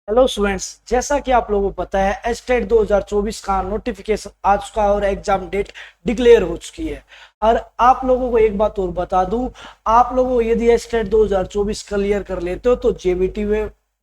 Hello students, जैसा कि आप लोगों को पता है एस्टेट 2024 का नोटिफिकेशन आ चुका है और एग्जाम डेट डिक्लेयर हो चुकी है। और आप लोगों को एक बात और बता दूं, आप लोगों को यदि एस्टेट 2024 क्लियर कर लेते हो तो जेबीटी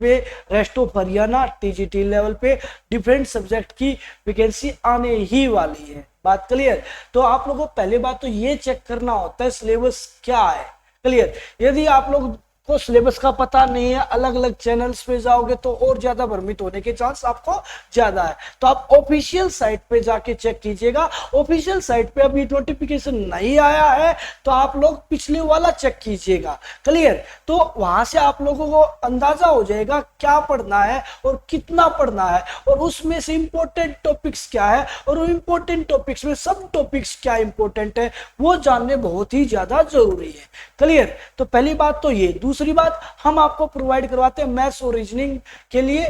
पे rest of Haryana TGT level पे डिफरेंट सब्जेक्ट की वैकेंसी आने ही वाली है। बात क्लियर। तो आप लोगों को पहले बात तो ये चेक करना होता है सिलेबस क्या है। क्लियर। यदि आप लोग को सिलेबस का पता नहीं है, अलग अलग चैनल्स पे जाओगे तो और ज्यादा भ्रमित होने के चांस आपको ज्यादा है। तो आप ऑफिशियल साइट पे जाके चेक कीजिएगा। ऑफिशियल साइट पे अभी नोटिफिकेशन नहीं आया है तो आप लोग पिछले वाला चेक कीजिएगा। क्लियर। तो वहां से आप लोगों को अंदाजा हो जाएगा क्या पढ़ना है और कितना पढ़ना है और उसमें से इंपॉर्टेंट टॉपिक्स क्या है और इंपॉर्टेंट टॉपिक्स में सब टॉपिक्स क्या इंपॉर्टेंट है वो जानने बहुत ही ज्यादा जरूरी है। क्लियर। तो पहली बात तो ये। दूसरी बात, हम आपको प्रोवाइड करवाते हैं मैथ्स और रीजनिंग के लिए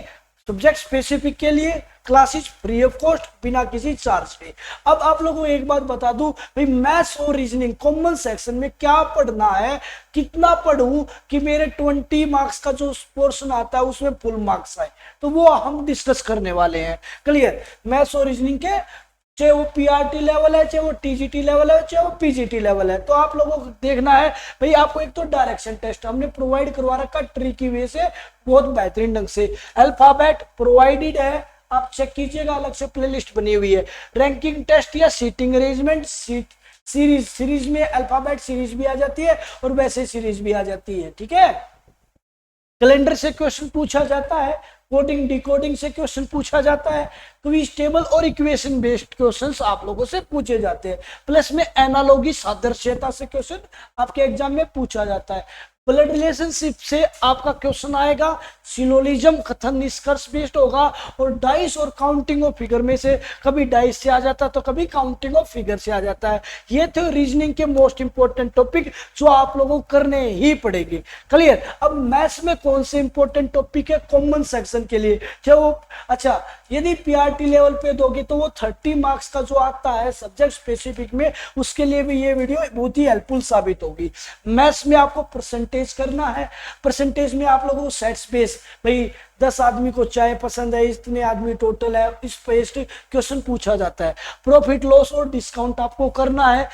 सब्जेक्ट स्पेसिफिक के लिए क्लासेस फ्री ऑफ कॉस्ट बिना किसी चार्ज पे। अब आप लोगों को एक बात बता दूं भाई, मैथ्स और रीजनिंग कॉमन सेक्शन में क्या पढ़ना है, कितना पढ़ूं कि मेरे 20 मार्क्स का जो पोर्शन आता है उसमें फुल मार्क्स आए, तो वो हम डिस्कस करने वाले हैं। क्लियर। मैथ्स और रीजनिंग के चाहे वो पीआरटी लेवल है, चाहे वो टीजीटी लेवल है, चाहे वो पीजीटी लेवल है, तो आप लोगों को देखना है भाई। आपको एक तो डायरेक्शन टेस्ट हमने प्रोवाइड करवा रखा ट्रिकी वे से, बहुत बेहतरीन ढंग से। अल्फाबेट प्रोवाइडेड है, आप चेक कीजिएगा, अलग से प्लेलिस्ट बनी हुई है। रैंकिंग टेस्ट या सीटिंग अरेंजमेंट सीरीज में अल्फाबेट सीरीज भी आ जाती है और वैसे सीरीज भी आ जाती है। ठीक है। कैलेंडर से क्वेश्चन पूछा जाता है, कोडिंग डिकोडिंग से क्वेश्चन पूछा जाता है, क्विज टेबल और इक्वेशन बेस्ड क्वेश्चंस आप लोगों से पूछे जाते हैं। प्लस में एनालॉगी सादृश्यता से क्वेश्चन आपके एग्जाम में पूछा जाता है। ब्लड रिलेशनशिप से आपका क्वेश्चन आएगा। सिलोजिज्म कथन निष्कर्ष बेस्ड होगा। और डाइस और काउंटिंग ऑफ फिगर में से कभी डाइस से आ जाता है तो कभी काउंटिंग ऑफ फिगर से आ जाता है। ये थे रीजनिंग के मोस्ट इंपोर्टेंट टॉपिक जो आप लोगों को करने ही पड़ेंगे। क्लियर। अब मैथ्स में कौन से इंपोर्टेंट टॉपिक है कॉमन सेक्शन के लिए, चाहे वो अच्छा यदि पीआरटी लेवल पे दोगे तो वो 30 मार्क्स का जो आता है सब्जेक्ट स्पेसिफिक में, उसके लिए भी ये वीडियो बहुत ही हेल्पफुल साबित होगी। मैथ्स में आपको परसेंटेज करना है। परसेंटेज में आप लोगों को सेट स्पेस, भाई 10 आदमी को चाय पसंद है, इतने आदमी टोटल है, इस बेस्ड क्वेश्चन पूछा जाता है। प्रॉफिट लॉस और डिस्काउंट आपको करना है।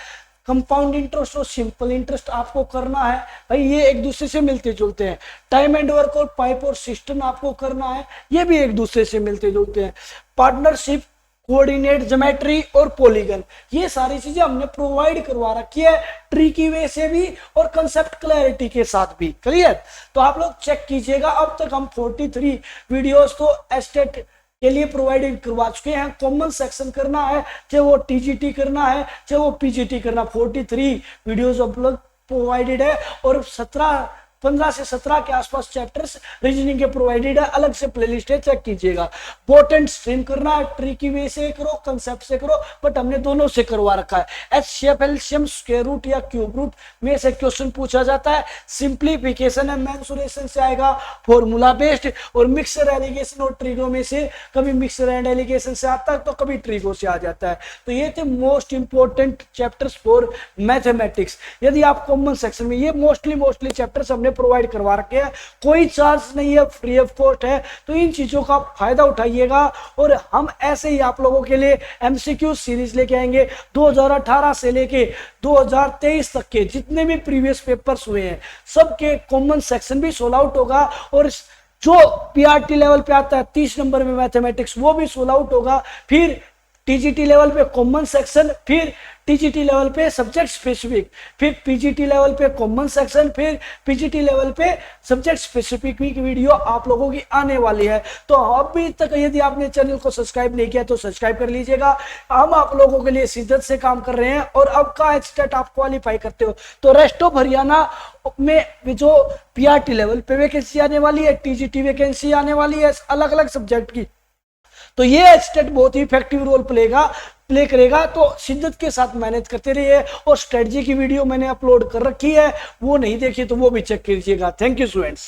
कंपाउंड इंटरेस्ट और सिंपल इंटरेस्ट आपको करना है, भाई ये एक दूसरे से मिलते जुलते हैं। टाइम एंड वर्क और पाइप और सिस्टम आपको करना है, ये भी एक दूसरे से मिलते जुलते हैं। पार्टनरशिप, कोऑर्डिनेट, ज्योमेट्री और पॉलीगन, ये सारी चीजें हमने प्रोवाइड करवा रखी है ट्रिकी वे से भी और कंसेप्ट क्लैरिटी के साथ भी। क्लियर। तो आप लोग चेक कीजिएगा। अब तक हम 43 वीडियोस तो एस्टेट के लिए प्रोवाइड करवा चुके हैं। कॉमन सेक्शन करना है, चाहे वो टीजीटी करना है, चाहे वो पीजीटी करना, 43 वीडियोस उपलब्ध प्रोवाइडेड है। और 15 से 17 के आसपास चैप्टर्स रीजनिंग के प्रोवाइडेड है, अलग से प्लेलिस्ट है, चेक कीजिएगा। पोटेंट स्ट्रीम करना है, ट्रिकी वे से करो, कंसेप्ट से करो, बट हमने दोनों से करवा रखा है। एचसीएफ, एलसीएम, स्क्वायर रूट या क्यूब रूट में से क्वेश्चन पूछा जाता है। सिंप्लीफिकेशन है, मेंसुरेशन से आएगा, फॉर्मूला बेस्ड। और मिक्सर एलिगेशन और ट्रिगो में से कभी मिक्सर एंड एलिगेशन से आता है तो कभी ट्रिगो से आ जाता है। तो ये थे most important chapters for mathematics. यदि आप कॉमन सेक्शन में ये मोस्टली चैप्टर्स हमने प्रोवाइड करवा रखे हैं, कोई चार्ज नहीं है, फ्री ऑफ कॉस्ट है, तो इन चीजों का फायदा उठाइएगा। और हम ऐसे ही आप लोगों के लिए एमसीक्यू सीरीज लेके आएंगे 2018 से लेके 2023 तक के जितने भी प्रीवियस पेपर्स हुए हैं सबके कॉमन सेक्शन भी सोल्व आउट होगा। और जो पीआरटी लेवल पे आता है 30 नंबर में मैथमेटिक्स, वो भी सोल्व आउट होगा। फिर टीजीटी लेवल पे कॉमन सेक्शन, फिर टीजीटी लेवल पे सब्जेक्ट स्पेसिफिक, फिर पीजीटी लेवल पे कॉमन सेक्शन, फिर पीजीटी लेवल पे सब्जेक्ट स्पेसिफिक वीडियो आप लोगों की आने वाली है। तो अभी तक यदि आपने चैनल को सब्सक्राइब नहीं किया तो सब्सक्राइब कर लीजिएगा। हम आप लोगों के लिए शिद्दत से काम कर रहे हैं। और अब का एचटेट आप क्वालिफाई करते हो तो रेस्ट ऑफ हरियाणा में जो पीआरटी लेवल पे वैकेंसी आने वाली है, टीजीटी वैकेंसी आने वाली है अलग अलग सब्जेक्ट की, तो ये एचटेट बहुत ही इफेक्टिव रोल प्ले करेगा। तो शिद्दत के साथ मेहनत करते रहिए। और स्ट्रेटजी की वीडियो मैंने अपलोड कर रखी है, वो नहीं देखी तो वो भी चेक कीजिएगा। Thank you students.